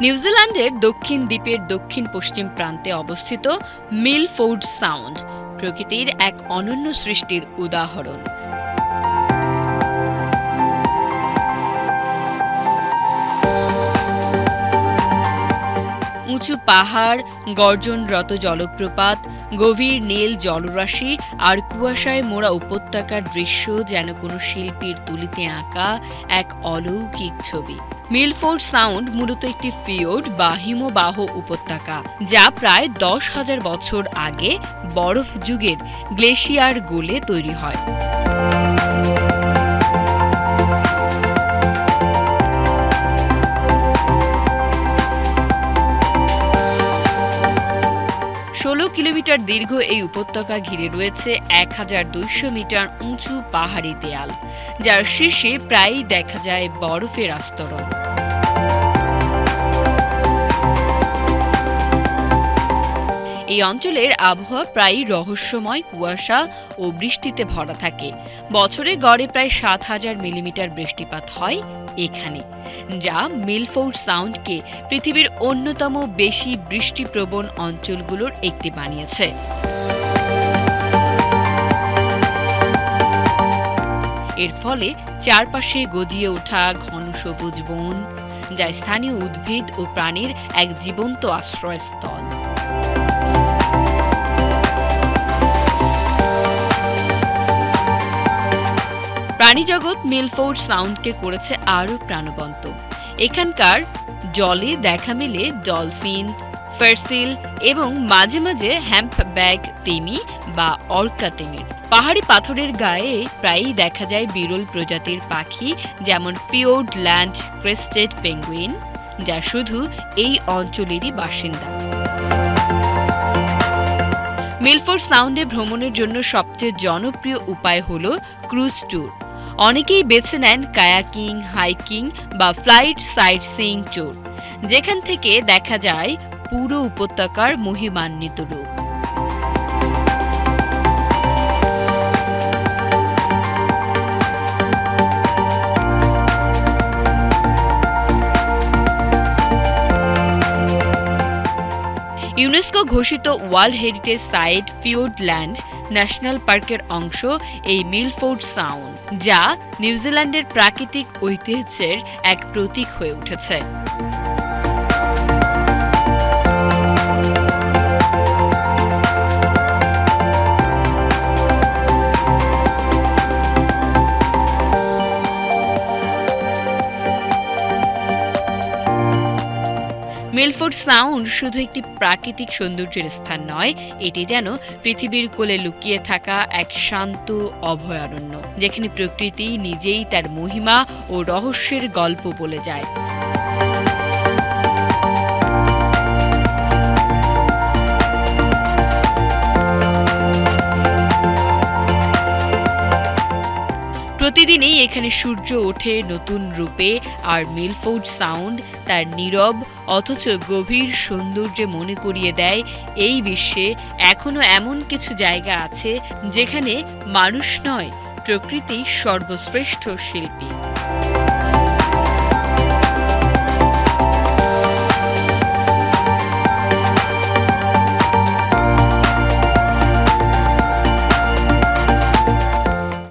নিউজিল্যান্ডের দক্ষিণ দ্বীপের দক্ষিণ পশ্চিম প্রান্তে অবস্থিত মিলফোর্ড সাউন্ড প্রকৃতির এক অনন্য সৃষ্টির উদাহরণ। উঁচু পাহাড়, গর্জনরত জলপ্রপাত, গভীর নীল জলরাশি আর কুয়াশায় মোড়া উপত্যকার দৃশ্য যেন কোনো শিল্পীর তুলিতে আঁকা এক অলৌকিক ছবি। মিলফোর্ড সাউন্ড মূলত একটি ফিওর্ড বা হিমবাহ উপত্যকা, যা প্রায় 10,000 বছর আগে বরফ যুগের গ্লেশিয়ার গলে তৈরি হয়। 16 কিলোমিটার দীর্ঘ এই উপত্যকা ঘিরে রয়েছে 1200 মিটার উঁচু পাহাড়ি দেয়াল, যার শীর্ষে প্রায়ই দেখা যায় বরফের আস্তরণ। এই অঞ্চলের আবহাওয়া প্রায়ই রহস্যময় কুয়াশা ও বৃষ্টিতে ভরা থাকে। বছরে গড়ে প্রায় 7,000 মিলিমিটার বৃষ্টিপাত হয় এখানে, যা মিলফোর্ড সাউন্ডকে পৃথিবীর অন্যতম বেশি বৃষ্টিপ্রবণ অঞ্চলগুলোর একটি বানিয়েছে। এর ফলে চারপাশে গজিয়ে ওঠা ঘন সবুজ বন, যা স্থানীয় উদ্ভিদ ও প্রাণীর এক জীবন্ত আশ্রয়স্থল। প্রাণীজগৎ মিলফোর্ড সাউন্ডকে করেছে আরও প্রাণবন্ত। এখানকার জলে দেখা মেলে ডলফিন, ফারসিল এবং মাঝে মাঝে হ্যাম্পব্যাক তিমি বা অর্কা তিমির। পাহাড়ি পাথরের গায়ে প্রায়ই দেখা যায় বিরল প্রজাতির পাখি, যেমন ফিওর্ড ল্যান্ড ক্রেস্টেড পেঙ্গুইন, যা শুধু এই অঞ্চলেরই বাসিন্দা। মিলফোর্ড সাউন্ডে ভ্রমণের জন্য সবচেয়ে জনপ্রিয় উপায় হল ক্রুজ ট্যুর। অনেকেই বেছে নেন কায়াকিং, হাইকিং বা ফ্লাইট সাইটসিইং ট্যুর, যেখান থেকে দেখা যায় পুরো উপত্যকার মহিমান্বিত রূপ। ইউনেস্কো ঘোষিত world heritage site Fiordland national পার্কের অংশ এই মিলফোর্ড সাউন্ড, যা নিউজিল্যান্ডের প্রাকৃতিক ঐতিহ্যের এক প্রতীক হয়ে উঠেছে। মিলফোর্ড সাউন্ড শুধু একটি প্রাকৃতিক সৌন্দর্যের স্থান নয়, এটি যেন পৃথিবীর কোলে লুকিয়ে থাকা এক শান্ত অভয়ারণ্য, যেখানে প্রকৃতি নিজেই তার মহিমা ও রহস্যের গল্প বলে যায়। প্রতিদিনই এখানে সূর্য ওঠে নতুন রূপে, আর মিলফোর্ড সাউন্ড তার নীরব অথচ গভীর সৌন্দর্যে মনে করিয়ে দেয় এই বিশ্বে এখনো এমন কিছু জায়গা আছে যেখানে মানুষ নয়, প্রকৃতি সর্বশ্রেষ্ঠ শিল্পী।